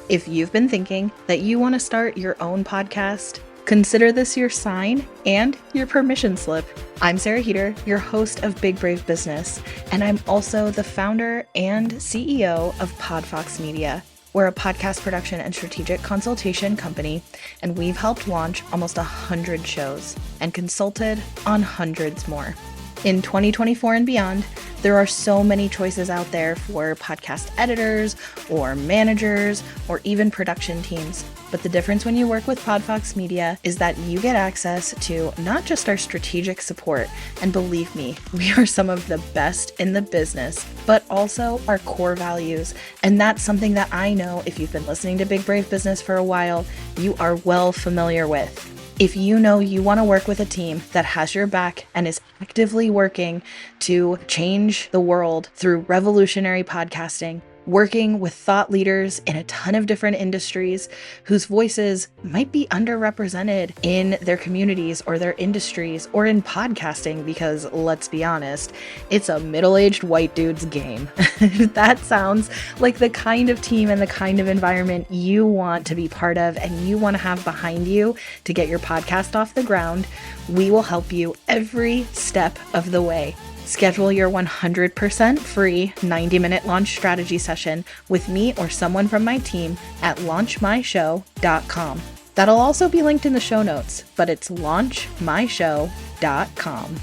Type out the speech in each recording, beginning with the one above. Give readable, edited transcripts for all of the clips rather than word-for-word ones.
If you've been thinking that you want to start your own podcast, consider this your sign and your permission slip. I'm Sarah Heeter, your host of Big Brave Business, and I'm also the founder and CEO of PodFox Media. We're a podcast production and strategic consultation company, and we've helped launch almost 100 shows and consulted on hundreds more. In 2024 and beyond, there are so many choices out there for podcast editors or managers or even production teams. But the difference when you work with PodFox Media is that you get access to not just our strategic support, and believe me, we are some of the best in the business, but also our core values. And that's something that I know if you've been listening to Big Brave Business for a while, you are well familiar with. If you know you want to work with a team that has your back and is actively working to change the world through revolutionary podcasting, working with thought leaders in a ton of different industries whose voices might be underrepresented in their communities or their industries or in podcasting, because let's be honest, it's a middle-aged white dude's game. That sounds like the kind of team and the kind of environment you want to be part of and you want to have behind you to get your podcast off the ground. We will help you every step of the way. Schedule your 100% free 90-minute launch strategy session with me or someone from my team at launchmyshow.com. That'll also be linked in the show notes, but it's launchmyshow.com.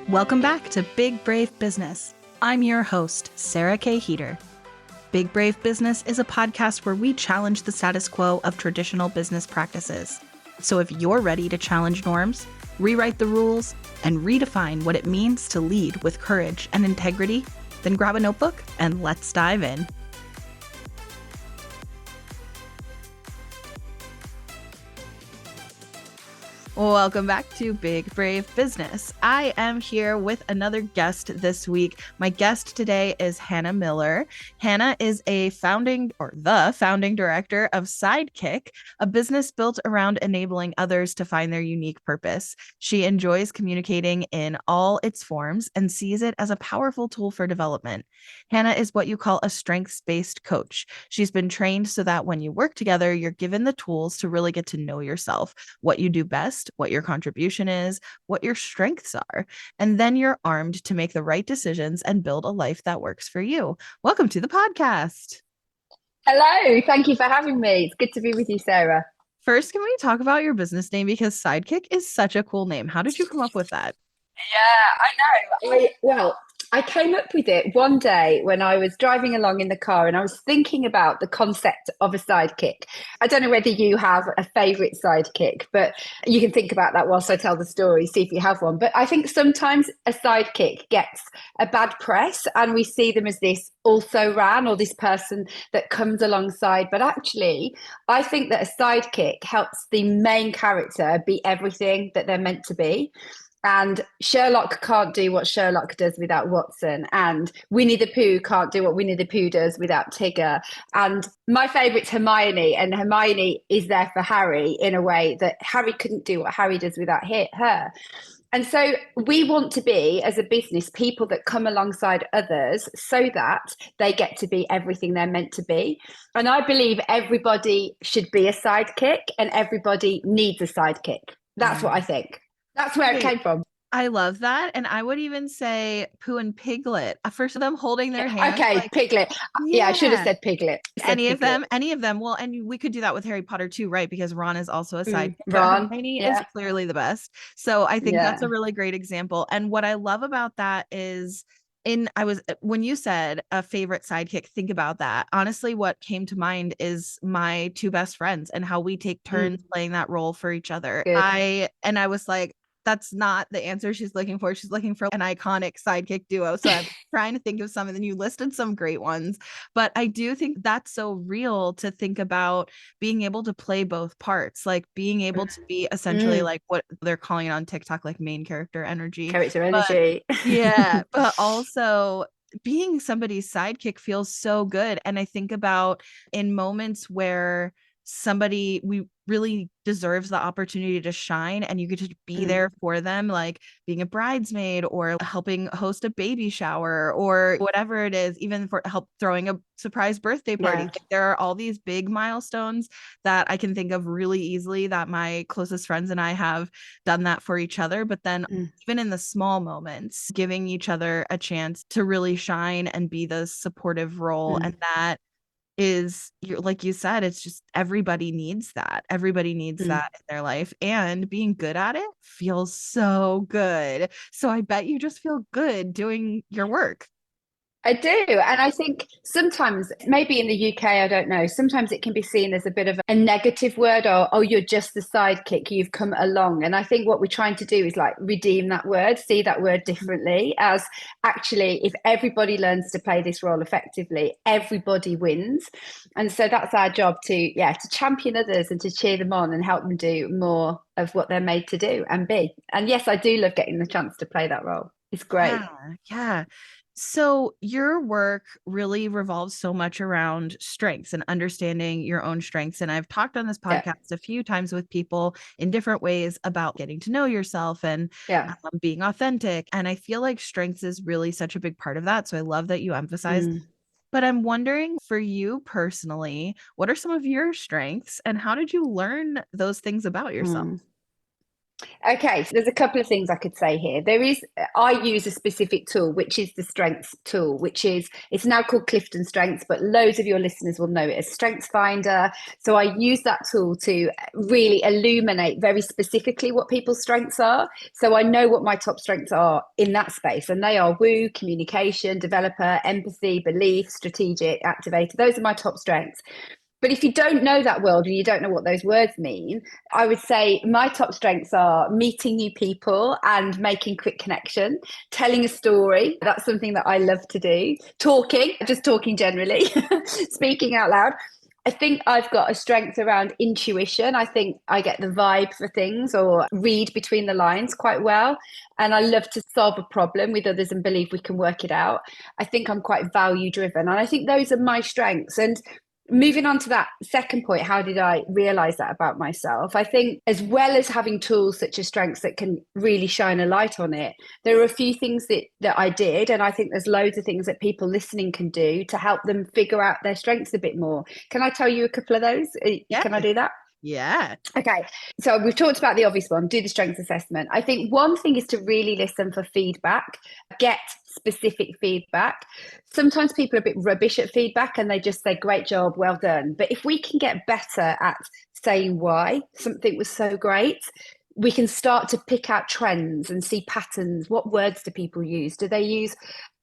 Welcome back to Big Brave Business. I'm your host, Sarah K. Heeter. Big Brave Business is a podcast where we challenge the status quo of traditional business practices. So if you're ready to challenge norms, rewrite the rules, and redefine what it means to lead with courage and integrity, then grab a notebook and let's dive in. Welcome back to Big Brave Business. I am here with another guest this week. My guest today is Hannah Miller. Hannah is the founding director of Sidekick, a business built around enabling others to find their unique purpose. She enjoys communicating in all its forms and sees it as a powerful tool for development. Hannah is what you call a strengths-based coach. She's been trained so that when you work together, you're given the tools to really get to know yourself, what you do best, what your contribution is, what your strengths are, and then you're armed to make the right decisions and build a life that works for you. Welcome to the podcast. Hello, thank you for having me. It's good to be with you, Sarah. First, can we talk about your business name? Because Sidekick is such a cool name. How did you come up with that? Yeah, I know. I came up with it one day when I was driving along in the car and I was thinking about the concept of a sidekick. I don't know whether you have a favourite sidekick, but you can think about that whilst I tell the story, see if you have one. But I think sometimes a sidekick gets a bad press and we see them as this also-ran or this person that comes alongside. But actually, I think that a sidekick helps the main character be everything that they're meant to be. And Sherlock can't do what Sherlock does without Watson. And Winnie the Pooh can't do what Winnie the Pooh does without Tigger. And my favourite's Hermione. And Hermione is there for Harry in a way that Harry couldn't do what Harry does without her. And so we want to be, as a business, people that come alongside others so that they get to be everything they're meant to be. And I believe everybody should be a sidekick and everybody needs a sidekick. That's what I think. That's where it came from. I love that. And I would even say Pooh and Piglet. First of them holding their hands. Okay, like, Piglet. Yeah, I should have said Piglet. Any of them. Well, and we could do that with Harry Potter too, right? Because Ron is also a sidekick. Ron Hermione is clearly the best. So I think that's a really great example. And what I love about that is when you said a favorite sidekick, think about that. Honestly, what came to mind is my two best friends and how we take turns playing that role for each other. Good. I was like, that's not the answer she's looking for. She's looking for an iconic sidekick duo. So I'm trying to think of some, and then you listed some great ones. But I do think that's so real to think about being able to play both parts, like being able to be essentially like what they're calling it on TikTok, like main character energy. Yeah, but also being somebody's sidekick feels so good. And I think about in moments where somebody we really deserves the opportunity to shine, and you get to be there for them, like being a bridesmaid or helping host a baby shower or whatever it is, even for help throwing a surprise birthday party. Yeah. There are all these big milestones that I can think of really easily that my closest friends and I have done that for each other. But then even in the small moments, giving each other a chance to really shine and be the supportive role. And that is, like you said, it's just everybody needs that. Everybody needs that in their life. And being good at it feels so good. So I bet you just feel good doing your work. I do. And I think sometimes, maybe in the UK, I don't know, sometimes it can be seen as a bit of a negative word, or, oh, you're just the sidekick, you've come along. And I think what we're trying to do is like redeem that word, see that word differently, as actually, if everybody learns to play this role effectively, everybody wins. And so that's our job to champion others and to cheer them on and help them do more of what they're made to do and be. And yes, I do love getting the chance to play that role. It's great. Yeah. Yeah. So your work really revolves so much around strengths and understanding your own strengths. And I've talked on this Yeah. podcast a few times with people in different ways about getting to know yourself and Yeah. being authentic. And I feel like strengths is really such a big part of that. So I love that you emphasize. But I'm wondering, for you personally, what are some of your strengths and how did you learn those things about yourself? Okay, so there's a couple of things I could say here. I use a specific tool, which is the Strengths tool, it's now called Clifton Strengths, but loads of your listeners will know it as Strengths Finder. So I use that tool to really illuminate very specifically what people's strengths are. So I know what my top strengths are in that space, and they are woo, communication, developer, empathy, belief, strategic, activator. Those are my top strengths. But if you don't know that world and you don't know what those words mean, I would say my top strengths are meeting new people and making quick connection, telling a story. That's something that I love to do. Just talking generally, speaking out loud. I think I've got a strength around intuition. I think I get the vibe for things or read between the lines quite well. And I love to solve a problem with others and believe we can work it out. I think I'm quite value driven. And I think those are my strengths. And moving on to that second point, how did I realize that about myself? I think as well as having tools such as strengths that can really shine a light on it, there are a few things that I did, and I think there's loads of things that people listening can do to help them figure out their strengths a bit more. Can I tell you a couple of those? Yeah. Can I do that? Yeah. Okay. So we've talked about the obvious one, do the strengths assessment. I think one thing is to really listen for feedback, get specific feedback. Sometimes people are a bit rubbish at feedback and they just say, great job, well done. But if we can get better at saying why something was so great, we can start to pick out trends and see patterns. What words do people use? Do they use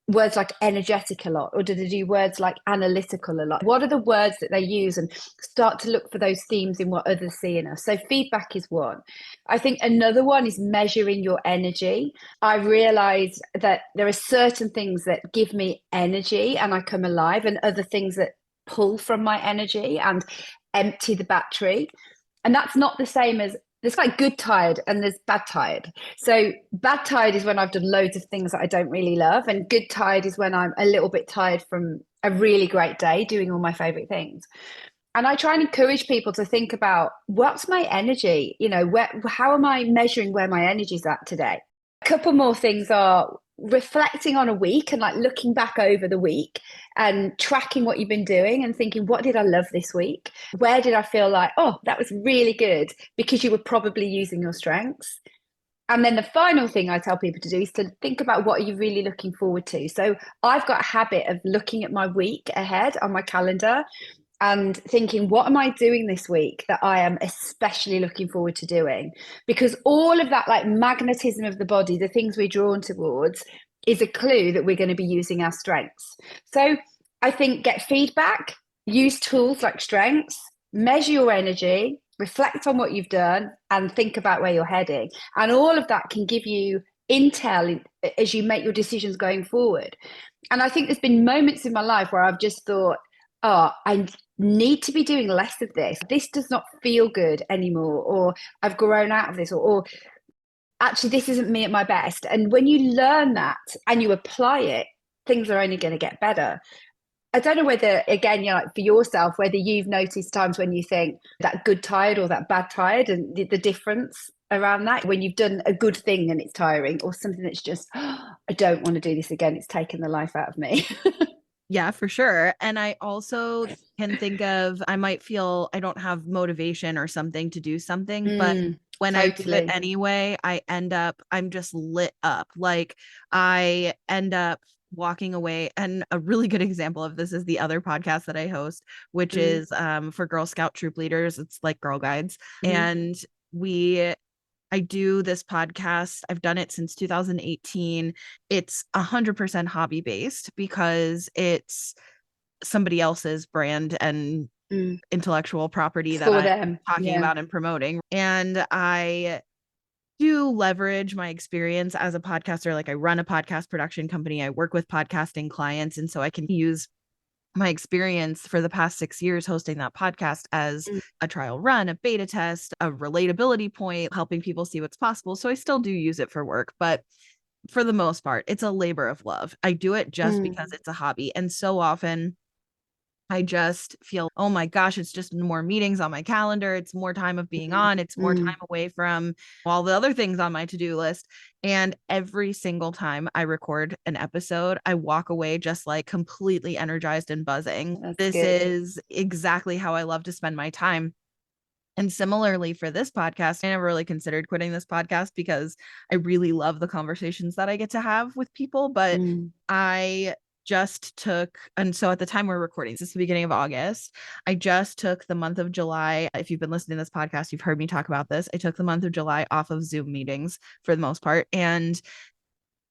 words like energetic a lot, or do they do words like analytical a lot? What are the words that they use, and start to look for those themes in what others see in us? So feedback is one. I think another one is measuring your energy. I realized that there are certain things that give me energy and I come alive, and other things that pull from my energy and empty the battery. And that's not the same as, there's like good tired and there's bad tired. So bad tired is when I've done loads of things that I don't really love, and good tired is when I'm a little bit tired from a really great day doing all my favorite things. And I try and encourage people to think about, what's my energy? How am I measuring where my energy's at today? A couple more things are reflecting on a week and like looking back over the week and tracking what you've been doing and thinking, what did I love this week? Where did I feel like, oh, that was really good, because you were probably using your strengths. And then the final thing I tell people to do is to think about, what are you really looking forward to? So I've got a habit of looking at my week ahead on my calendar and thinking, what am I doing this week that I am especially looking forward to doing? Because all of that, like magnetism of the body, the things we're drawn towards, is a clue that we're going to be using our strengths. So I think get feedback, use tools like strengths, measure your energy, reflect on what you've done, and think about where you're heading. And all of that can give you intel as you make your decisions going forward. And I think there's been moments in my life where I've just thought, oh, I need to be doing less of this. This does not feel good anymore, or I've grown out of this, or actually this isn't me at my best. And when you learn that and you apply it, things are only going to get better. I don't know whether, again, like for yourself, whether you've noticed times when you think that good tired or that bad tired, and the difference around that when you've done a good thing and it's tiring, or something that's just, oh, I don't want to do this again. It's taken the life out of me. Yeah, for sure. And I also can think of, I might feel I don't have motivation or something to do something, but when I do it Totally. anyway, I'm just lit up. Like I end up walking away. And a really good example of this is the other podcast that I host, which is for Girl Scout troop leaders. It's like Girl Guides. And we I do this podcast. I've done it since 2018. It's 100% hobby based because it's somebody else's brand and intellectual property that For I'm them. talking Yeah. about and promoting. And I do leverage my experience as a podcaster. Like I run a podcast production company, I work with podcasting clients. And so I can use my experience for the past 6 years hosting that podcast as a trial run, a beta test, a relatability point, helping people see what's possible. So I still do use it for work, but for the most part, it's a labor of love. I do it just because it's a hobby. And so often I just feel, oh my gosh, it's just more meetings on my calendar. It's more time of being on. It's more time away from all the other things on my to-do list. And every single time I record an episode, I walk away just like completely energized and buzzing. That's This good. is exactly how I love to spend my time. And similarly for this podcast, I never really considered quitting this podcast because I really love the conversations that I get to have with people. But I just took, and so at the time we're recording, this is the beginning of August. I just took the month of July. If you've been listening to this podcast, you've heard me talk about this. I took the month of July off of Zoom meetings for the most part. And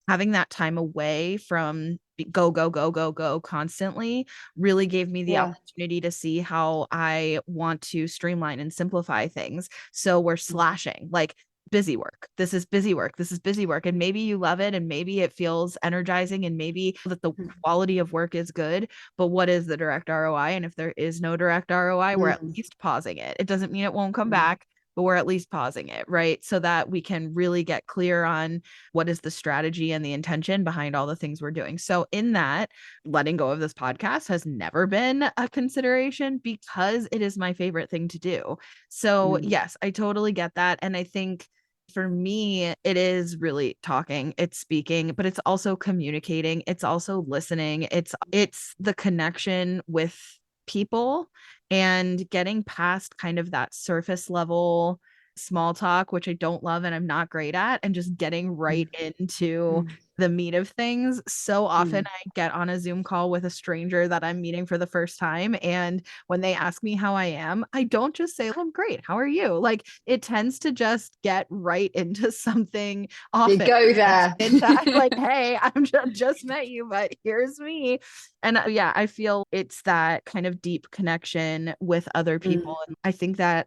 having that time away from go, go, go, go, go constantly really gave me the opportunity to see how I want to streamline and simplify things. So we're slashing like busy work. This is busy work. This is busy work. And maybe you love it and maybe it feels energizing and maybe that the quality of work is good, but what is the direct ROI? And if there is no direct ROI, we're at least pausing it. It doesn't mean it won't come back, but we're at least pausing it, right? So that we can really get clear on what is the strategy and the intention behind all the things we're doing. So in that, letting go of this podcast has never been a consideration because it is my favorite thing to do. So yes, I totally get that. And I think for me, it is really talking, it's speaking, but it's also communicating. It's also listening. It's the connection with people and getting past kind of that surface level small talk, which I don't love and I'm not great at, and just getting right into the meat of things. So often I get on a Zoom call with a stranger that I'm meeting for the first time. And when they ask me how I am, I don't just say, I'm great. How are you? Like it tends to just get right into something You often. go there. Like, hey, I'm just met you, but here's me. And yeah, I feel it's that kind of deep connection with other people. And I think that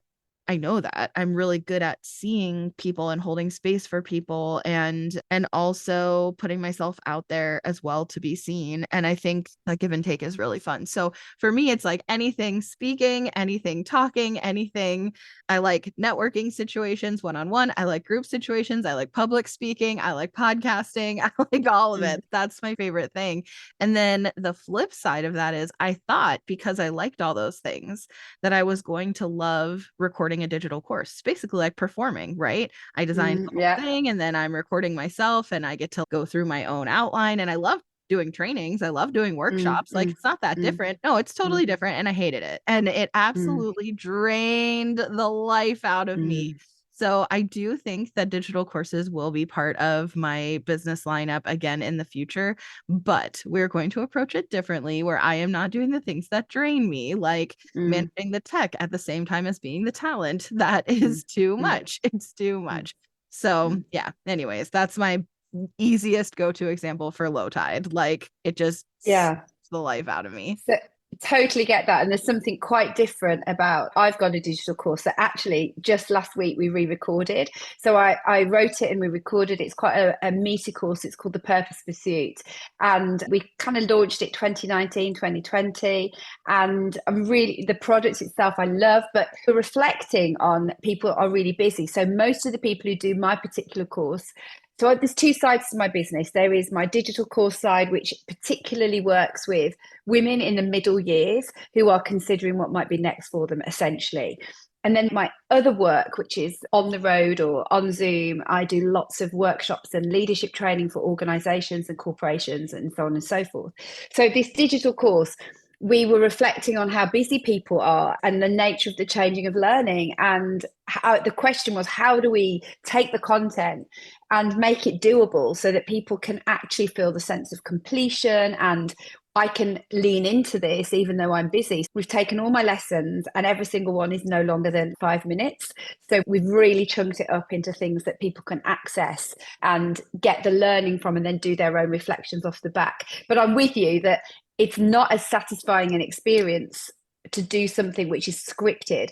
I know that I'm really good at seeing people and holding space for people and also putting myself out there as well to be seen. And I think that give and take is really fun. So for me, it's like anything speaking, anything talking, anything. I like networking situations one-on-one. I like group situations. I like public speaking. I like podcasting. I like all of it. That's my favorite thing. And then the flip side of that is I thought because I liked all those things that I was going to love recording a digital course. It's basically like performing, right? I designed the whole thing and then I'm recording myself and I get to go through my own outline. And I love doing trainings. I love doing workshops. Like it's not that different. No, it's totally different. And I hated it. And it absolutely drained the life out of me. So I do think that digital courses will be part of my business lineup again in the future, but we're going to approach it differently where I am not doing the things that drain me, like managing the tech at the same time as being the talent. That is too much. It's too much. So yeah, anyways, that's my easiest go-to example for low tide. Like it just sucks the life out of me. So, totally get that. And there's something quite different about I've got a digital course that actually just last week we re-recorded. So I wrote it and we recorded it. It's quite a meaty course. It's called The Purpose Pursuit. And we kind of launched it 2019, 2020. And I'm really, the product itself I love, but reflecting on people are really busy. So most of the people who do my particular course So there's two sides to my business. There is my digital course side, which particularly works with women in the middle years who are considering what might be next for them, essentially. And then my other work, which is on the road or on Zoom, I do lots of workshops and leadership training for organizations and corporations and so on and so forth. So this digital course, we were reflecting on how busy people are and the nature of the changing of learning. And the question was, how do we take the content and make it doable so that people can actually feel the sense of completion, and I can lean into this even though I'm busy. We've taken all my lessons and every single one is no longer than 5 minutes. So we've really chunked it up into things that people can access and get the learning from and then do their own reflections off the back. But I'm with you that it's not as satisfying an experience to do something which is scripted.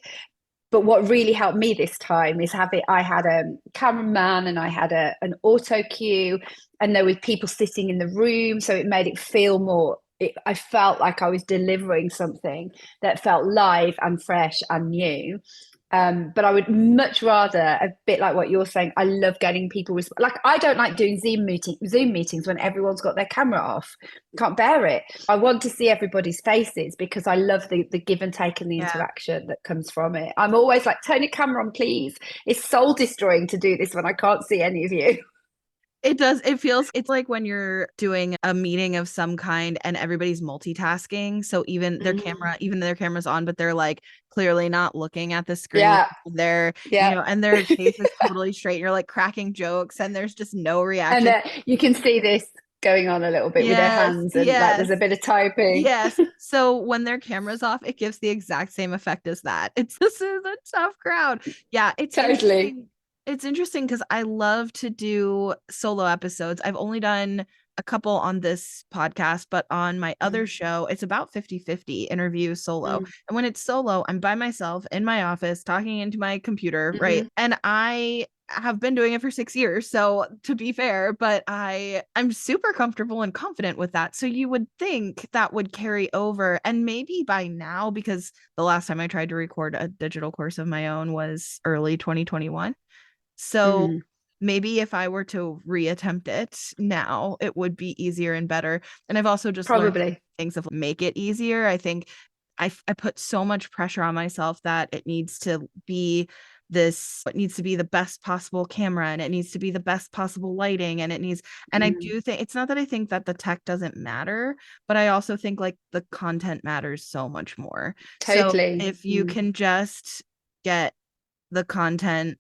But what really helped me this time is I had a cameraman and I had an auto cue, and there were people sitting in the room. So it made it feel more, I felt like I was delivering something that felt live and fresh and new. But I would much rather, a bit like what you're saying, I love getting people like, I don't like doing Zoom meetings when everyone's got their camera off. Can't bear it. I want to see everybody's faces because I love the give and take and the interaction that comes from it. I'm always like, turn your camera on, please. It's soul destroying to do this when I can't see any of you. It does. It's like when you're doing a meeting of some kind and everybody's multitasking. So even their camera's on, but they're like clearly not looking at the screen. Yeah. They're, and their face is totally straight. You're like cracking jokes and there's just no reaction. And you can see this going on a little bit with their hands, and like there's a bit of typing. Yes. So when their camera's off, it gives the exact same effect as that. This is a tough crowd. Yeah, it's totally. It's interesting because I love to do solo episodes. I've only done a couple on this podcast, but on my other show, it's about 50-50 interview solo. And when it's solo, I'm by myself in my office talking into my computer, right? And I have been doing it for 6 years. So to be fair, but I'm super comfortable and confident with that. So you would think that would carry over. And maybe by now, because the last time I tried to record a digital course of my own was early 2021. So maybe if I were to reattempt it now, it would be easier and better. And I've also just learned things that make it easier. I think I put so much pressure on myself that it needs to be the best possible camera, and it needs to be the best possible lighting, and I do think it's not that I think that the tech doesn't matter, but I also think like the content matters so much more. Totally. So if you can just get the content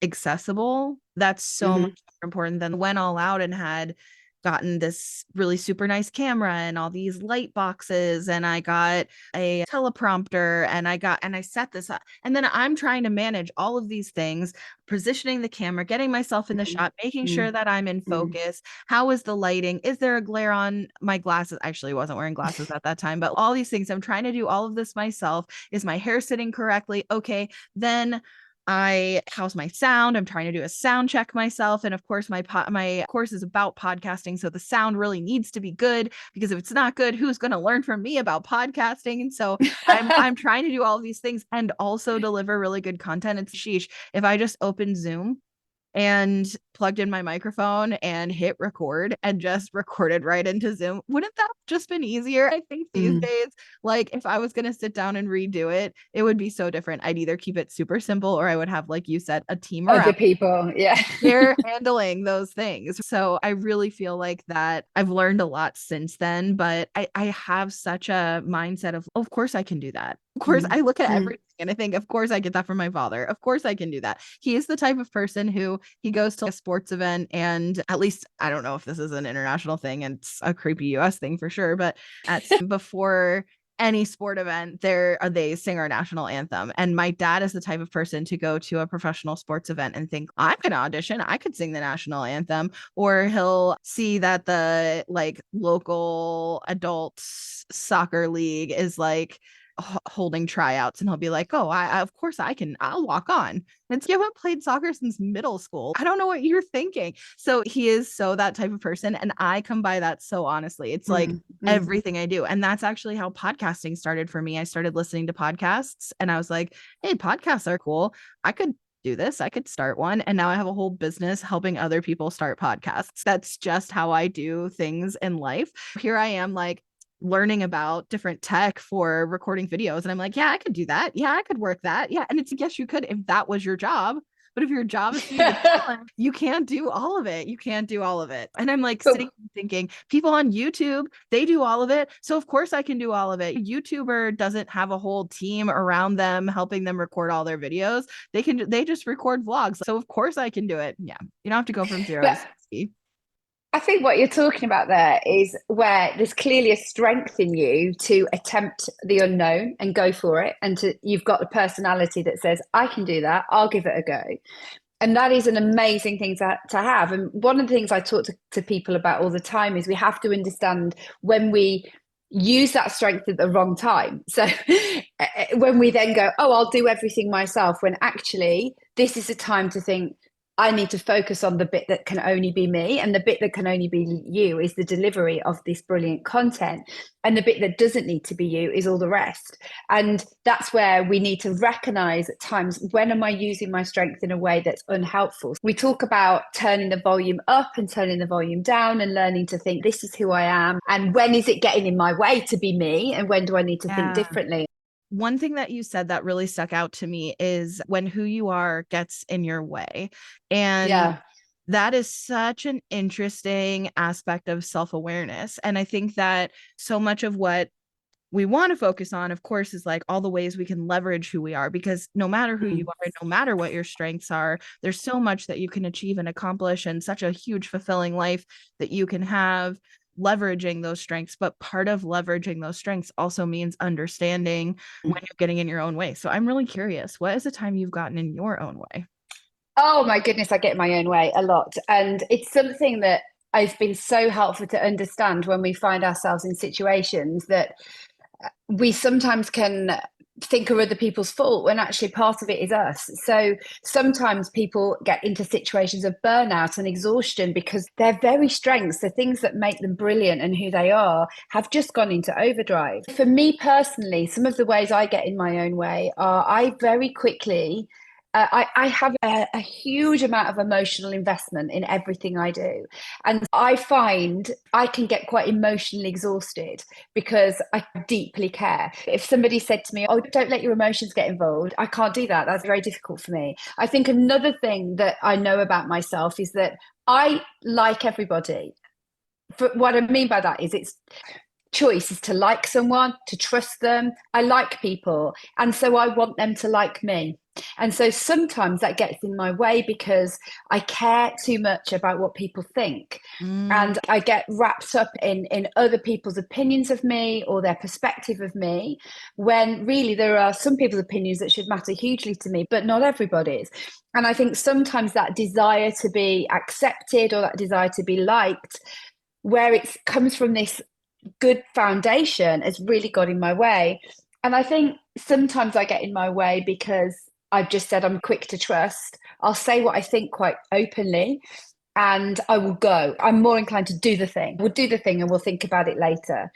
accessible, that's so much more important than went all out and had gotten this really super nice camera and all these light boxes, and I got a teleprompter, and I set this up, and then I'm trying to manage all of these things, positioning the camera, getting myself in the shot, making sure that I'm in focus. How is the lighting? Is there a glare on my glasses? Actually, I wasn't wearing glasses at that time, but all these things, I'm trying to do all of this myself. Is my hair sitting correctly? Okay, then how's my sound? I'm trying to do a sound check myself. And of course, my course is about podcasting. So the sound really needs to be good, because if it's not good, who's going to learn from me about podcasting? And so I'm trying to do all of these things and also deliver really good content. It's sheesh. If I just open Zoom and plugged in my microphone and hit record and just recorded right into Zoom, wouldn't that have just been easier? I think these days, like if I was going to sit down and redo it, it would be so different. I'd either keep it super simple, or I would have, like you said, a team around other people. Yeah. they're handling those things. So I really feel like that I've learned a lot since then, but I have such a mindset of course I can do that. Of course, I look at everything and I think, of course I get that from my father. Of course I can do that. He is the type of person who he goes to a sports event, and at least, I don't know if this is an international thing and it's a creepy US thing for sure, but before any sport event, they sing our national anthem. And my dad is the type of person to go to a professional sports event and think, I'm gonna audition, I could sing the national anthem. Or he'll see that the like local adult soccer league is like holding tryouts, and he'll be like, oh, of course I'll walk on. And you haven't played soccer since middle school. I don't know what you're thinking. So he is so that type of person, and I come by that so honestly. It's like everything I do. And that's actually how podcasting started for me. I started listening to podcasts and I was like, hey, podcasts are cool. I could do this. I could start one. And now I have a whole business helping other people start podcasts. That's just how I do things in life. Here I am, like, learning about different tech for recording videos. And I'm like, yeah, I could do that. Yeah, I could work that. Yeah. And it's, yes, you could if that was your job. But if your job is to be the talent, you can't do all of it. You can't do all of it. And I'm like sitting thinking, people on YouTube, they do all of it. So of course I can do all of it. A YouTuber doesn't have a whole team around them helping them record all their videos. They just record vlogs. So of course I can do it. Yeah. You don't have to go from 0 to But 60. I think what you're talking about there is where there's clearly a strength in you to attempt the unknown and go for it. And you've got a personality that says, I can do that. I'll give it a go. And that is an amazing thing to have. And one of the things I talk to people about all the time is we have to understand when we use that strength at the wrong time. So when we then go, oh, I'll do everything myself, when actually this is a time to think, I need to focus on the bit that can only be me, and the bit that can only be you is the delivery of this brilliant content. And the bit that doesn't need to be you is all the rest. And that's where we need to recognize at times, when am I using my strength in a way that's unhelpful? We talk about turning the volume up and turning the volume down and learning to think, this is who I am. And when is it getting in my way to be me? And when do I need to think differently? One thing that you said that really stuck out to me is when who you are gets in your way. And that is such an interesting aspect of self-awareness. And I think that so much of what we want to focus on, of course, is like all the ways we can leverage who we are, because no matter who you are, no matter what your strengths are, there's so much that you can achieve and accomplish, and such a huge fulfilling life that you can have leveraging those strengths. But part of leveraging those strengths also means understanding when you're getting in your own way. So I'm really curious, what is the time you've gotten in your own way? Oh my goodness, I get in my own way a lot. And it's something that has been so helpful to understand when we find ourselves in situations that we sometimes can think are other people's fault when actually part of it is us. So sometimes people get into situations of burnout and exhaustion because their very strengths, the things that make them brilliant and who they are, have just gone into overdrive. For me personally, some of the ways I get in my own way are I very quickly I have a huge amount of emotional investment in everything I do. And I find I can get quite emotionally exhausted because I deeply care. If somebody said to me, oh, don't let your emotions get involved, I can't do that. That's very difficult for me. I think another thing that I know about myself is that I like everybody. What I mean by that is it's choice is to like someone, to trust them. I like people. And so I want them to like me. And so sometimes that gets in my way because I care too much about what people think. And I get wrapped up in other people's opinions of me or their perspective of me, when really there are some people's opinions that should matter hugely to me, but not everybody's. And I think sometimes that desire to be accepted or that desire to be liked, where it comes from this good foundation, has really got in my way. And I think sometimes I get in my way because I've just said I'm quick to trust. I'll say what I think quite openly and I will go. I'm more inclined to do the thing. We'll do the thing and we'll think about it later.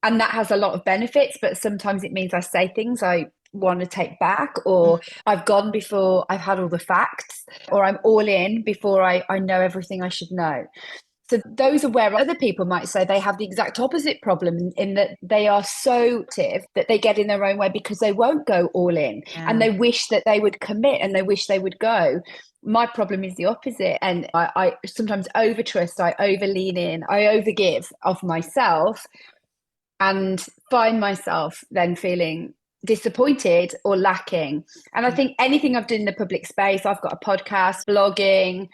And that has a lot of benefits, but sometimes it means I say things I want to take back, or I've gone before I've had all the facts, or I'm all in before I know everything I should know. So those are where other people might say they have the exact opposite problem, in that they are so active that they get in their own way because they won't go all in, and they wish that they would commit and they wish they would go. My problem is the opposite. And I sometimes overtrust, I overlean in, I overgive of myself, and find myself then feeling disappointed or lacking. And I think anything I've done in the public space, I've got a podcast, blogging,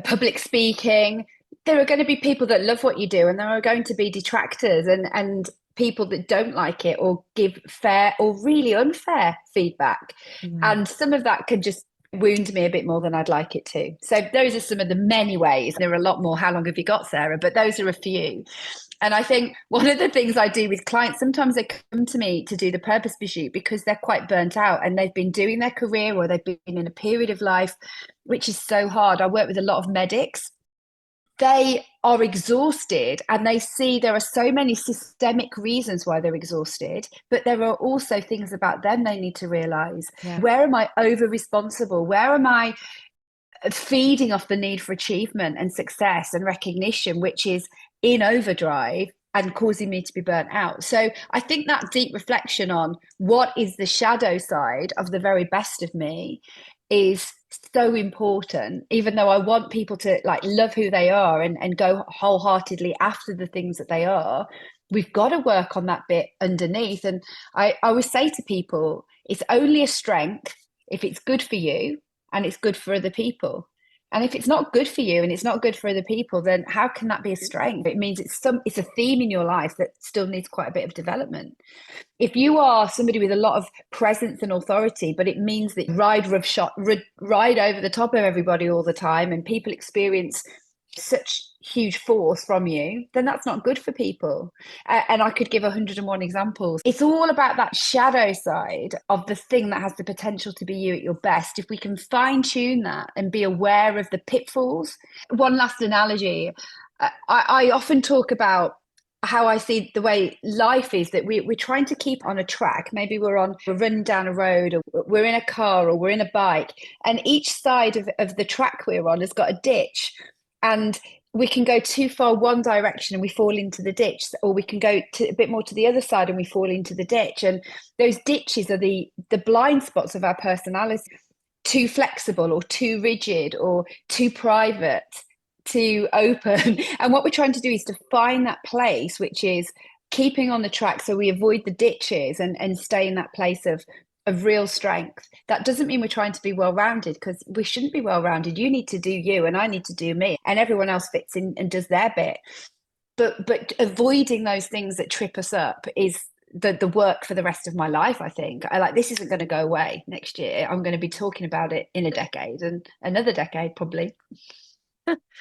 public speaking, there are going to be people that love what you do, and there are going to be detractors and people that don't like it or give fair or really unfair feedback. And some of that can just wound me a bit more than I'd like it to. So those are some of the many ways. There are a lot more. How long have you got, Sarah? But those are a few. And I think one of the things I do with clients, sometimes they come to me to do the purpose pursuit because they're quite burnt out and they've been doing their career, or they've been in a period of life which is so hard. I work with a lot of medics, they are exhausted and they see there are so many systemic reasons why they're exhausted, but there are also things about them they need to realize. Yeah. Where am I over responsible? Where am I feeding off the need for achievement and success and recognition, which is in overdrive and causing me to be burnt out? So I think that deep reflection on what is the shadow side of the very best of me is so important, even though I want people to like love who they are and go wholeheartedly after the things that they are. We've got to work on that bit underneath. And I always say to people, it's only a strength if it's good for you and it's good for other people. And if it's not good for you and it's not good for other people, then how can that be a strength? It means it's a theme in your life that still needs quite a bit of development. If you are somebody with a lot of presence and authority, but it means that ride over the top of everybody all the time and people experience such huge force from you, then that's not good for people. And I could give 101 examples. It's all about that shadow side of the thing that has the potential to be you at your best. If we can fine tune that and be aware of the pitfalls. One last analogy. I often talk about how I see the way life is, that we're trying to keep on a track. Maybe we're running down a road, or we're in a car, or we're in a bike, and each side of the track we're on has got a ditch. And we can go too far one direction and we fall into the ditch, or we can go a bit more to the other side and we fall into the ditch. And those ditches are the blind spots of our personality. Too flexible or too rigid or too private, too open. And what we're trying to do is to find that place which is keeping on the track, so we avoid the ditches and stay in that place of real strength. That doesn't mean we're trying to be well-rounded, because we shouldn't be well-rounded. You need to do you and I need to do me, and everyone else fits in and does their bit. But avoiding those things that trip us up is the work for the rest of my life. I think this isn't going to go away next year. I'm going to be talking about it in a decade and another decade probably.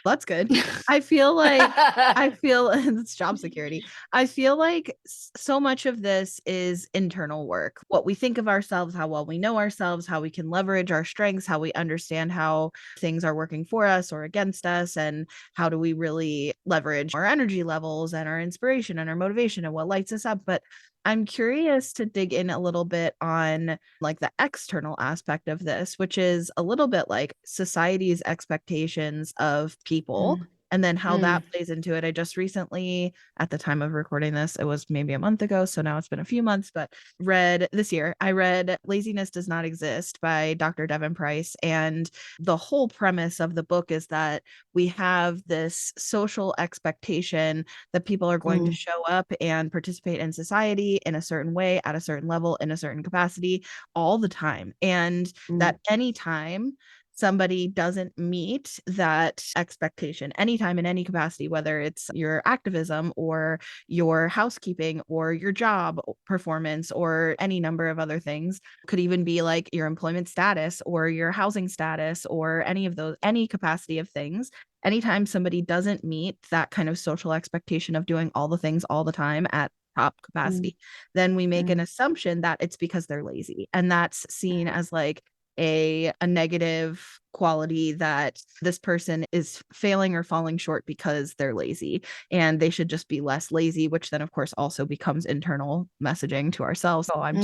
That's good. I feel it's job security. I feel like so much of this is internal work. What we think of ourselves, how well we know ourselves, how we can leverage our strengths, how we understand how things are working for us or against us, and how do we really leverage our energy levels and our inspiration and our motivation and what lights us up. But I'm curious to dig in a little bit on like the external aspect of this, which is a little bit like society's expectations of people. And then how that plays into it. I just recently, at the time of recording this, it was maybe a month ago, so now it's been a few months, but I read Laziness Does Not Exist by Dr. Devin Price. And the whole premise of the book is that we have this social expectation that people are going to show up and participate in society in a certain way, at a certain level, in a certain capacity all the time. And that anytime somebody doesn't meet that expectation, anytime in any capacity, whether it's your activism or your housekeeping or your job performance or any number of other things, could even be like your employment status or your housing status or any capacity of things. Anytime somebody doesn't meet that kind of social expectation of doing all the things all the time at top capacity, then we make an assumption that it's because they're lazy. And that's seen as like a negative quality, that this person is failing or falling short because they're lazy and they should just be less lazy, which then of course also becomes internal messaging to ourselves. Oh, I've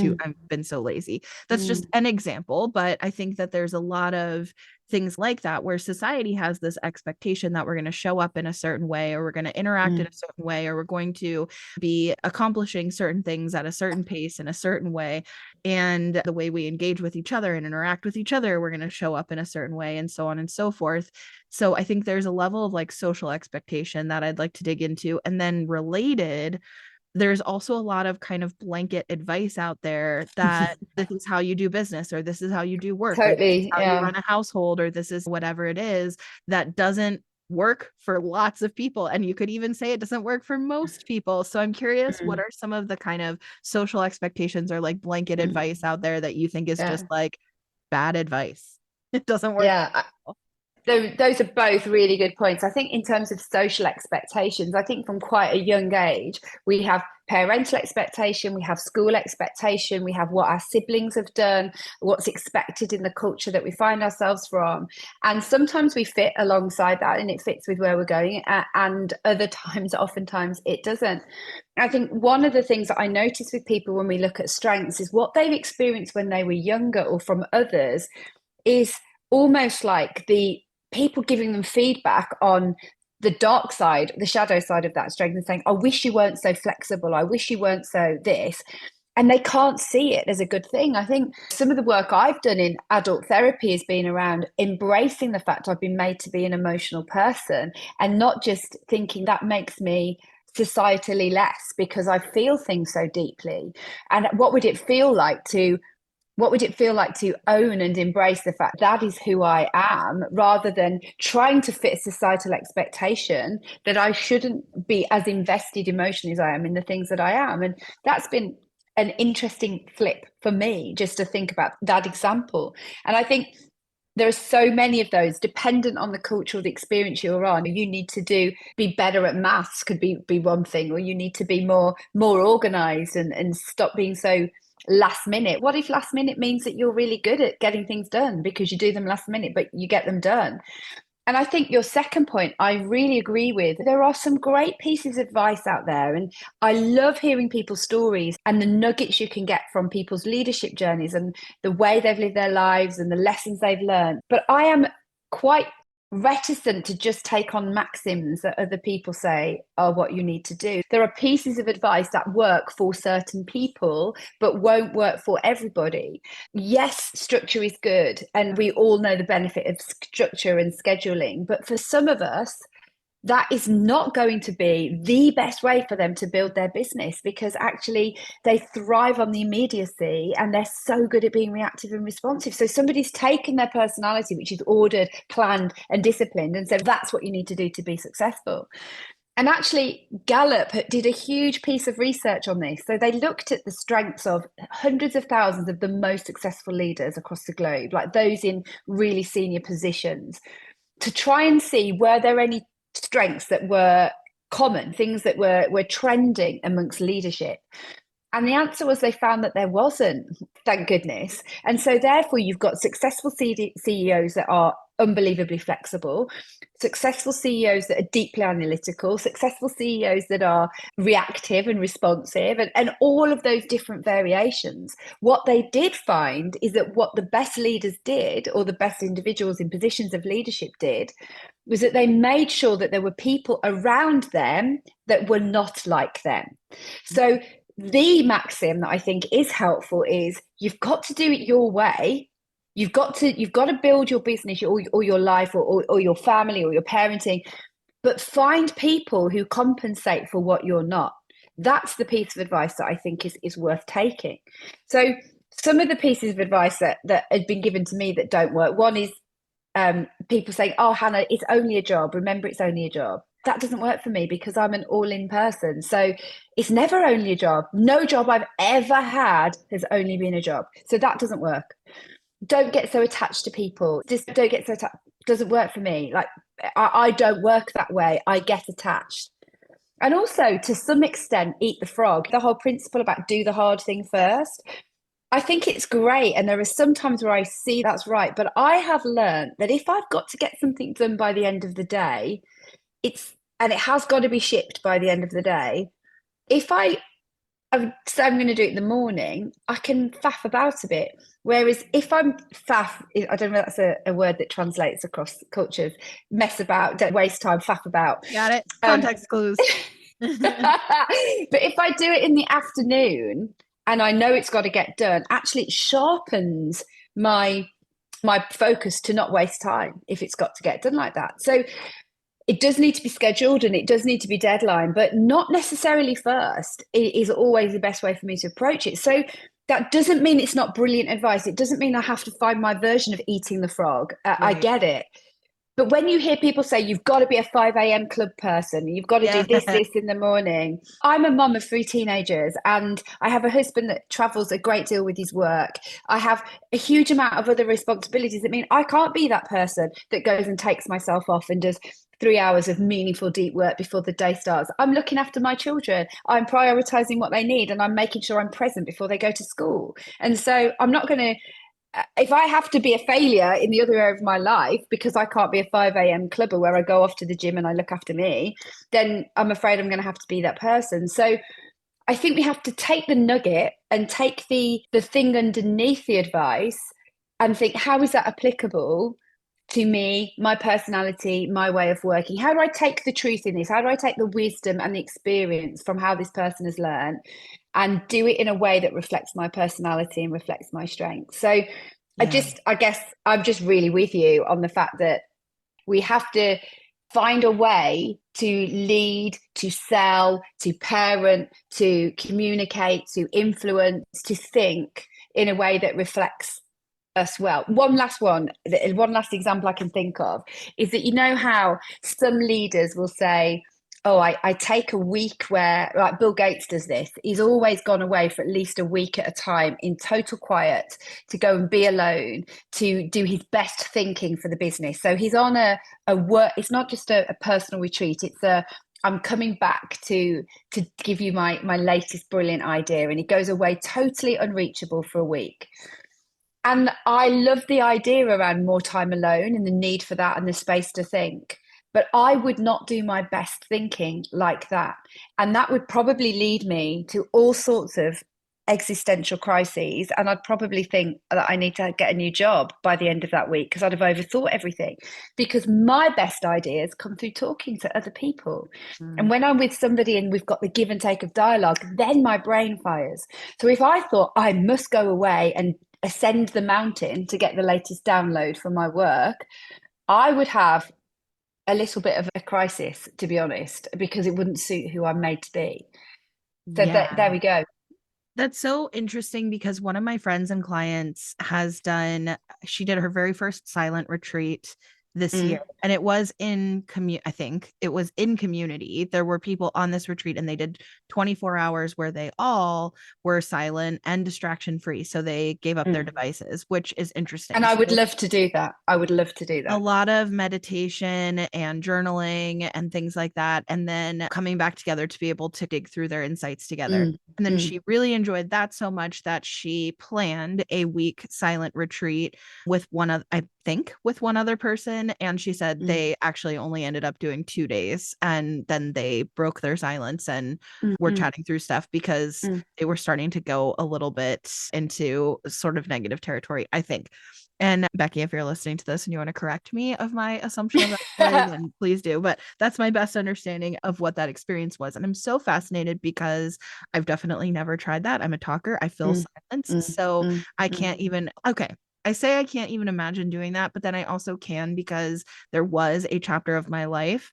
been so lazy. That's just an example, but I think that there's a lot of things like that where society has this expectation that we're going to show up in a certain way, or we're going to interact in a certain way, or we're going to be accomplishing certain things at a certain pace in a certain way. And the way we engage with each other and interact with each other, we're going to show up in a certain way, and so on and so forth. So I think there's a level of like social expectation that I'd like to dig into. And then related, there's also a lot of kind of blanket advice out there that this is how you do business, or this is how you do work, or this is how you run a household, or this is whatever it is, that doesn't work for lots of people. And you could even say it doesn't work for most people. So I'm curious, what are some of the kind of social expectations or like blanket advice out there that you think is just like bad advice? It doesn't work. Those are both really good points. I think in terms of social expectations, I think from quite a young age, we have parental expectation, we have school expectation, we have what our siblings have done, what's expected in the culture that we find ourselves from. And sometimes we fit alongside that and it fits with where we're going. And other times, oftentimes, it doesn't. I think one of the things that I notice with people when we look at strengths is what they've experienced when they were younger or from others is almost like the people giving them feedback on the dark side, the shadow side of that strength, and saying, I wish you weren't so flexible. I wish you weren't so this. And they can't see it as a good thing. I think some of the work I've done in adult therapy has been around embracing the fact I've been made to be an emotional person and not just thinking that makes me societally less because I feel things so deeply. And what would it feel like to own and embrace the fact that is who I am, rather than trying to fit a societal expectation that I shouldn't be as invested emotionally as I am in the things that I am? And that's been an interesting flip for me, just to think about that example. And I think there are so many of those, dependent on the culture or the experience you're on. You need to be better at maths could be one thing, or you need to be more organized and stop being so last minute. What if last minute means that you're really good at getting things done because you do them last minute, but you get them done? And I think your second point, I really agree with. There are some great pieces of advice out there. And I love hearing people's stories and the nuggets you can get from people's leadership journeys and the way they've lived their lives and the lessons they've learned. But I am quite reticent to just take on maxims that other people say are what you need to do. There are pieces of advice that work for certain people, but won't work for everybody. Yes, structure is good, and we all know the benefit of structure and scheduling. But for some of us, that is not going to be the best way for them to build their business, because actually they thrive on the immediacy and they're so good at being reactive and responsive. So somebody's taken their personality, which is ordered, planned, and disciplined, and said, that's what you need to do to be successful. And actually, Gallup did a huge piece of research on this. So they looked at the strengths of hundreds of thousands of the most successful leaders across the globe, like those in really senior positions, to try and see were there any strengths that were common, things that were trending amongst leadership. And the answer was they found that there wasn't, thank goodness. And so therefore you've got successful CEOs that are unbelievably flexible, successful CEOs that are deeply analytical, successful CEOs that are reactive and responsive, and all of those different variations. What they did find is that what the best leaders did, or the best individuals in positions of leadership did, was that they made sure that there were people around them that were not like them. So the maxim that I think is helpful is you've got to do it your way. You've got to build your business or your life or your family or your parenting, but find people who compensate for what you're not. That's the piece of advice that I think is worth taking. So some of the pieces of advice that had been given to me that don't work. One is people saying, oh, Hannah, it's only a job. Remember, it's only a job. That doesn't work for me because I'm an all-in person. So it's never only a job. No job I've ever had has only been a job. So that doesn't work. Don't get so attached to people. Just don't get so attached. Doesn't work for me. Like I don't work that way. I get attached. And also, to some extent, eat the frog. The whole principle about do the hard thing first. I think it's great. And there are some times where I see that's right. But I have learned that if I've got to get something done by the end of the day, it has got to be shipped by the end of the day. If I say I'm going to do it in the morning, I can faff about a bit. Whereas if I'm faff, I don't know if that's a word that translates across cultures, mess about, don't waste time, faff about. Got it. Context clues. But if I do it in the afternoon and I know it's got to get done, actually it sharpens my focus to not waste time if it's got to get done like that. So it does need to be scheduled and it does need to be deadline, but not necessarily first. It is always the best way for me to approach it. So that doesn't mean it's not brilliant advice. It doesn't mean I have to find my version of eating the frog. I get it. But when you hear people say you've got to be a 5 a.m. club person, you've got to do Yeah. this in the morning. I'm a mum of three teenagers and I have a husband that travels a great deal with his work. I have a huge amount of other responsibilities that mean I can't be that person that goes and takes myself off and does 3 hours of meaningful deep work before the day starts. I'm looking after my children. I'm prioritizing what they need and I'm making sure I'm present before they go to school. And so I'm not going to, if I have to be a failure in the other area of my life because I can't be a 5 a.m. clubber where I go off to the gym and I look after me, then I'm afraid I'm going to have to be that person. So I think we have to take the nugget and take the thing underneath the advice and think, how is that applicable to me, my personality, my way of working? How do I take the truth in this? How do I take the wisdom and the experience from how this person has learned and do it in a way that reflects my personality and reflects my strengths? So Yeah. I guess I'm just really with you on the fact that we have to find a way to lead, to sell, to parent, to communicate, to influence, to think in a way that reflects us well. One last example I can think of is that you know how some leaders will say, oh, I take a week where, like Bill Gates does this. He's always gone away for at least a week at a time in total quiet to go and be alone, to do his best thinking for the business. So he's on a work, it's not just a personal retreat, it's a I'm coming back to give you my latest brilliant idea. And he goes away totally unreachable for a week. And I love the idea around more time alone and the need for that and the space to think. But I would not do my best thinking like that. And that would probably lead me to all sorts of existential crises. And I'd probably think that I need to get a new job by the end of that week because I'd have overthought everything. Because my best ideas come through talking to other people. And when I'm with somebody and we've got the give and take of dialogue, then my brain fires. So if I thought I must go away and ascend the mountain to get the latest download from my work, I would have a little bit of a crisis, to be honest, because it wouldn't suit who I'm made to be. So Yeah. there we go. That's so interesting because one of my friends and clients she did her very first silent retreat this year. And it was I think it was in community. There were people on this retreat and they did 24 hours where they all were silent and distraction free. So they gave up their devices, which is interesting. And I would love to do that. I would love to do that. A lot of meditation and journaling and things like that. And then coming back together to be able to dig through their insights together. And then she really enjoyed that so much that she planned a week silent retreat with with one other person. And she said they actually only ended up doing 2 days. And then they broke their silence and were chatting through stuff because they were starting to go a little bit into sort of negative territory, I think. And Becky, if you're listening to this and you want to correct me of my assumption of that story, then please do. But that's my best understanding of what that experience was. And I'm so fascinated because I've definitely never tried that. I'm a talker. I feel silence. So I can't even, okay. I say I can't even imagine doing that, but then I also can because there was a chapter of my life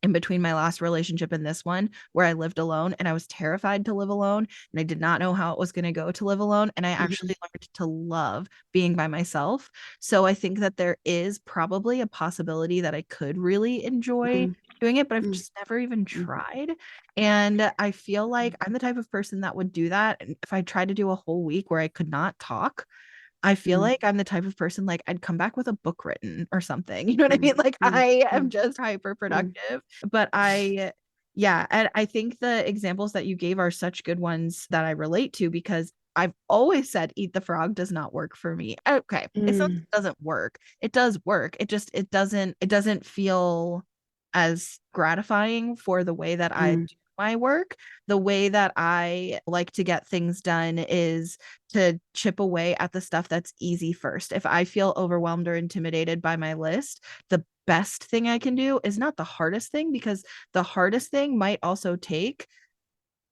in between my last relationship and this one where I lived alone and I was terrified to live alone and I did not know how it was going to go to live alone. And I actually learned to love being by myself. So I think that there is probably a possibility that I could really enjoy doing it, but I've just never even tried. And I feel like I'm the type of person that would do that. And if I tried to do a whole week where I could not talk, I feel like I'm the type of person like I'd come back with a book written or something. You know what I mean? Like I am just hyper productive. But yeah, and I think the examples that you gave are such good ones that I relate to because I've always said eat the frog does not work for me. Okay. It's not, it doesn't work. It does work. It doesn't feel as gratifying for the way that I do my work. The way that I like to get things done is to chip away at the stuff that's easy first. If I feel overwhelmed or intimidated by my list, the best thing I can do is not the hardest thing because the hardest thing might also take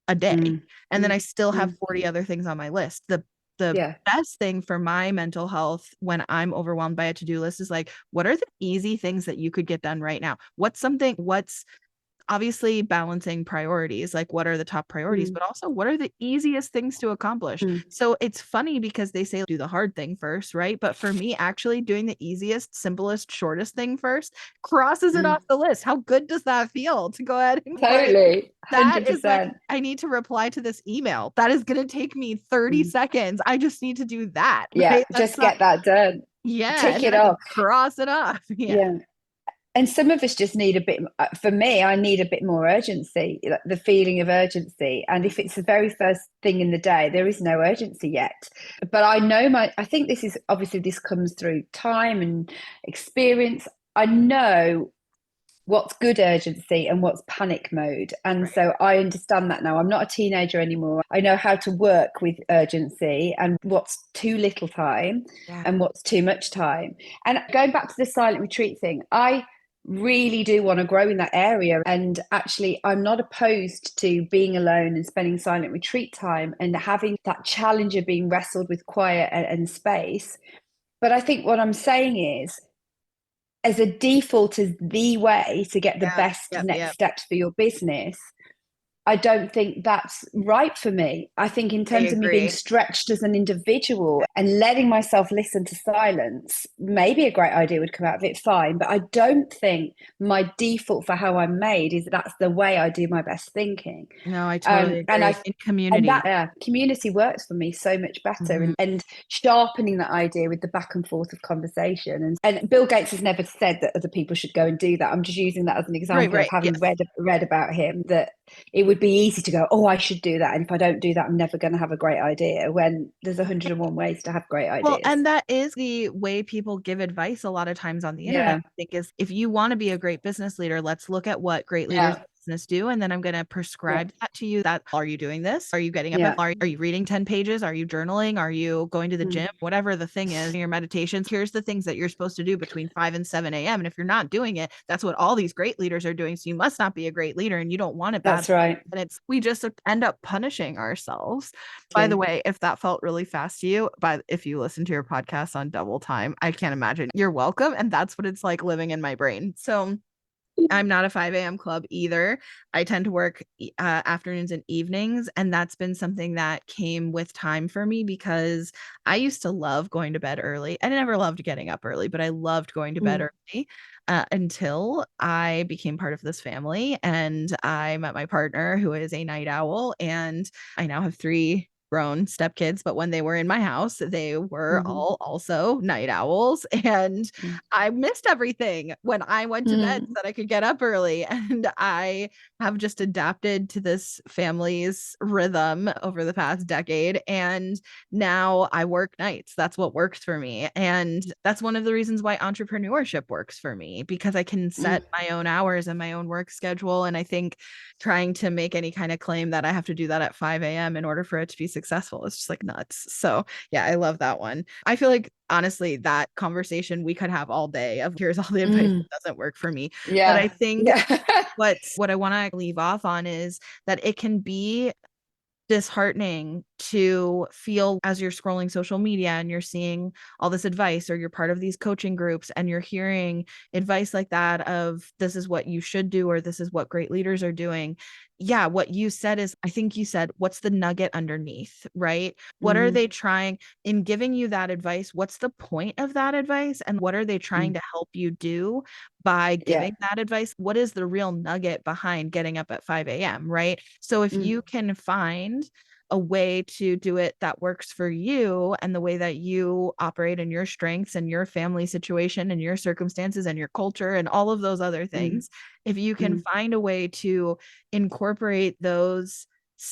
a day and then I still have 40 other things on my list. The best thing for my mental health when I'm overwhelmed by a to-do list is like, what are the easy things that you could get done right now? What's obviously balancing priorities, like what are the top priorities, but also what are the easiest things to accomplish. So it's funny because they say do the hard thing first, right? But for me, actually doing the easiest, simplest, shortest thing first crosses it off the list. How good does that feel to go ahead and Totally. that is like, 100%. I need to reply to this email. That is going to take me 30 seconds. I just need to do that, Yeah, right? That's just not, get that done. yeah. Tick And then it I can off. cross it off. Yeah. Yeah. And some of us just need a bit, for me, I need a bit more urgency, like the feeling of urgency. And if it's the very first thing in the day, there is no urgency yet. But I know I think this is obviously, this comes through time and experience. I know what's good urgency and what's panic mode. And so I understand that now. I'm not a teenager anymore. I know how to work with urgency and what's too little time and what's too much time. And going back to the silent retreat thing, I really do want to grow in that area. And actually, I'm not opposed to being alone and spending silent retreat time and having that challenge of being wrestled with quiet and space. But I think what I'm saying is, as a default, as the way to get the best next steps for your business, I don't think that's right for me. I think in terms of me being stretched as an individual and letting myself listen to silence, maybe a great idea would come out of it, fine. But I don't think my default for how I'm made is that's the way I do my best thinking. No, I totally agree. And In community. And that community works for me so much better. And sharpening that idea with the back and forth of conversation. And Bill Gates has never said that other people should go and do that. I'm just using that as an example of having read about him, that it would be easy to go, oh, I should do that. And if I don't do that, I'm never going to have a great idea, when there's 101 ways to have great ideas. Well, and that is the way people give advice a lot of times on the internet. I think is, if you want to be a great business leader, let's look at what great leaders business do, and then I'm going to prescribe that to you. That, are you doing this? Are you getting up are you reading 10 pages? Are you journaling? Are you going to the gym? Whatever the thing is, your meditations, here's the things that you're supposed to do between 5 and 7 a.m. And if you're not doing it, that's what all these great leaders are doing. So you must not be a great leader, and you don't want it bad. That's right. And we just end up punishing ourselves. By the way, if that felt really fast to you, if you listen to your podcast on double time, I can't imagine. You're welcome. And that's what it's like living in my brain. So I'm not a 5 a.m. club either. I tend to work afternoons and evenings. And that's been something that came with time for me, because I used to love going to bed early. I never loved getting up early, but I loved going to bed early until I became part of this family. And I met my partner, who is a night owl. And I now have 3 grown stepkids, but when they were in my house, they were all also night owls. And I missed everything when I went to bed so that I could get up early. And I have just adapted to this family's rhythm over the past decade. And now I work nights. That's what works for me. And that's one of the reasons why entrepreneurship works for me, because I can set my own hours and my own work schedule. And I think trying to make any kind of claim that I have to do that at 5 a.m. in order for it to be successful, it's just like nuts. So yeah, I love that one. I feel like, honestly, that conversation we could have all day of here's all the advice that doesn't work for me. But I think what I want to leave off on is that it can be disheartening to feel, as you're scrolling social media and you're seeing all this advice, or you're part of these coaching groups and you're hearing advice like that of this is what you should do, or this is what great leaders are doing. Yeah, what you said is, I think you said, what's the nugget underneath, right? What are they trying in giving you that advice? What's the point of that advice? And what are they trying to help you do by giving that advice? What is the real nugget behind getting up at 5 a.m., right? So if you can find a way to do it that works for you, and the way that you operate, and your strengths and your family situation and your circumstances and your culture and all of those other things, if you can find a way to incorporate those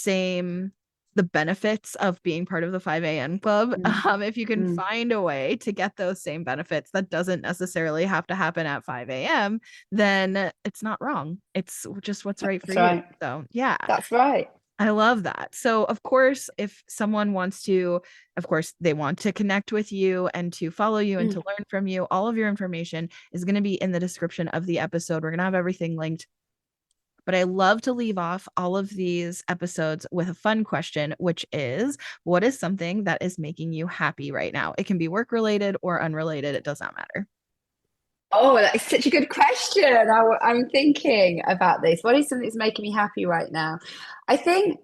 the benefits of being part of the 5 a.m. club, if you can find a way to get those same benefits that doesn't necessarily have to happen at 5 a.m., then it's not wrong. It's just what's right for you. So yeah, that's right. I love that. So of course, if someone wants to, of course, they want to connect with you and to follow you and to learn from you, all of your information is going to be in the description of the episode. We're going to have everything linked. But I love to leave off all of these episodes with a fun question, which is, what is something that is making you happy right now? It can be work related or unrelated. It does not matter. Oh, that is such a good question. I'm thinking about this. What is something that's making me happy right now? I think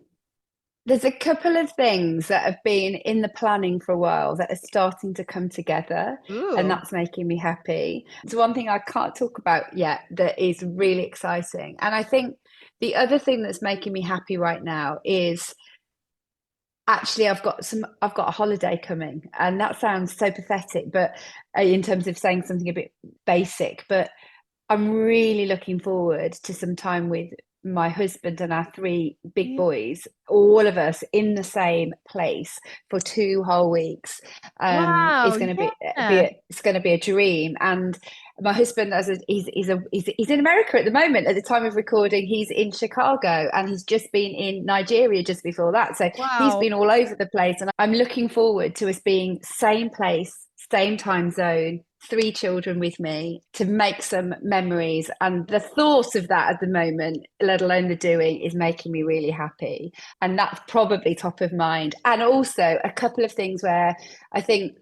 there's a couple of things that have been in the planning for a while that are starting to come together, and Ooh. that's making me happy. It's one thing I can't talk about yet that is really exciting. And I think the other thing that's making me happy right now is actually I've got a holiday coming, and that sounds so pathetic, but in terms of saying something a bit basic, but I'm really looking forward to some time with my husband and our three big Yeah. boys, all of us in the same place for 2 whole weeks. Wow. It's going to Yeah. it's going to be a dream. And my husband, he's in America at the moment. At the time of recording, he's in Chicago, and he's just been in Nigeria just before that. So he's Wow. been all over the place, and I'm looking forward to us being same place, same time zone, three children with me, to make some memories. And the thought of that at the moment, let alone the doing, is making me really happy. And that's probably top of mind. And also a couple of things where I think,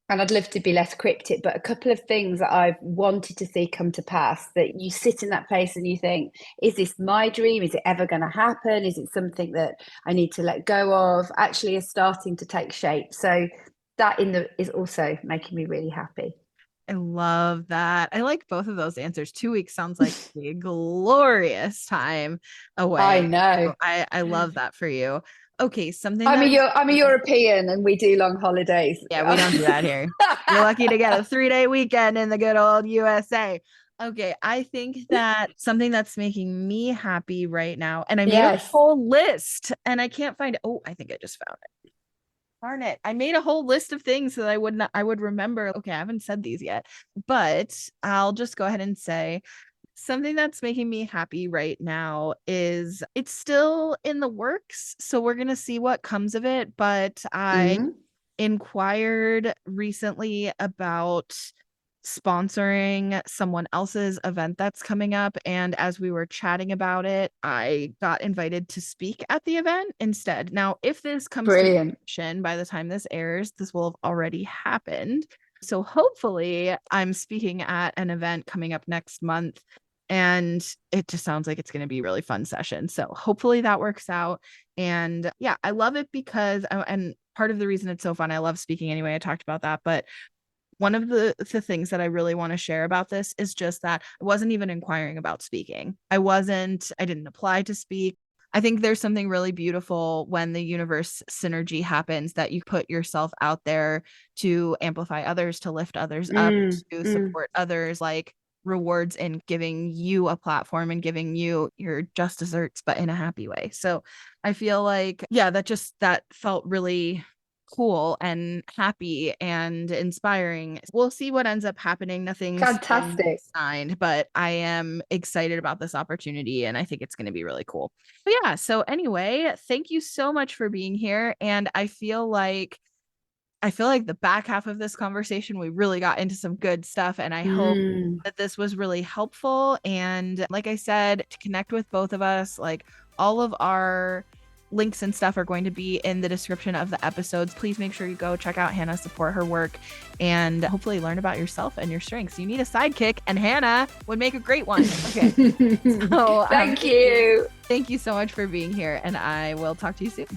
and I'd love to be less cryptic, but a couple of things that I've wanted to see come to pass, that you sit in that place and you think, is this my dream? Is it ever going to happen? Is it something that I need to let go of? Actually is starting to take shape. So that is also making me really happy. I love that. I like both of those answers. 2 weeks sounds like a glorious time I away. know. So I love that for you. Okay, something that I'm a European, and we do long holidays. yeah, we don't do that here. You're lucky to get a 3-day weekend in the good old USA. Okay, I think that something that's making me happy right now, and I made a Yes. whole list and I can't find it. Oh, I think I just found it. Darn it. I made a whole list of things that I would remember. Okay, I haven't said these yet, but I'll just go ahead and say something that's making me happy right now is it's still in the works. So we're going to see what comes of it. But I Mm. inquired recently about sponsoring someone else's event that's coming up. And as we were chatting about it, I got invited to speak at the event instead. Now, if this comes to Brilliant. fruition by the time this airs, this will have already happened. So hopefully, I'm speaking at an event coming up next month. And it just sounds like it's going to be a really fun session. So hopefully that works out. And yeah, I love it because, and part of the reason it's so fun, I love speaking anyway. I talked about that. But one of the things that I really want to share about this is just that I wasn't even inquiring about speaking. I didn't apply to speak. I think there's something really beautiful when the universe synergy happens, that you put yourself out there to amplify others, to lift others up, Mm, to mm. support others, like rewards in giving you a platform and giving you your just desserts, but in a happy way. So I feel like, yeah, that felt really cool and happy and inspiring. We'll see what ends up happening. Nothing's been Fantastic. signed, but I am excited about this opportunity and I think it's going to be really cool. But yeah, so anyway, thank you so much for being here. And I feel like the back half of this conversation, we really got into some good stuff. And I hope Mm. that this was really helpful. And like I said, to connect with both of us, like all of our links and stuff are going to be in the description of the episodes. Please make sure you go check out Hannah, support her work, and hopefully learn about yourself and your strengths. You need a sidekick, and Hannah would make a great one. Okay. So Thank you. thank you so much for being here, and I will talk to you soon.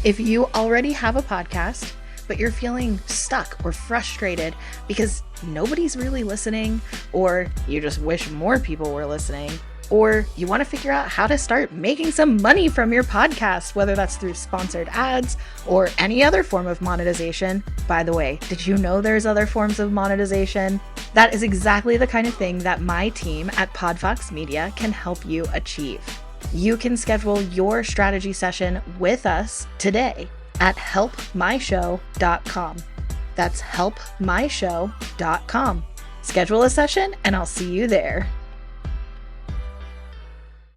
If you already have a podcast, but you're feeling stuck or frustrated because nobody's really listening, or you just wish more people were listening, or you want to figure out how to start making some money from your podcast, whether that's through sponsored ads or any other form of monetization. By the way, did you know there's other forms of monetization? That is exactly the kind of thing that my team at Podfox Media can help you achieve. You can schedule your strategy session with us today at helpmyshow.com. That's helpmyshow.com. Schedule a session and I'll see you there.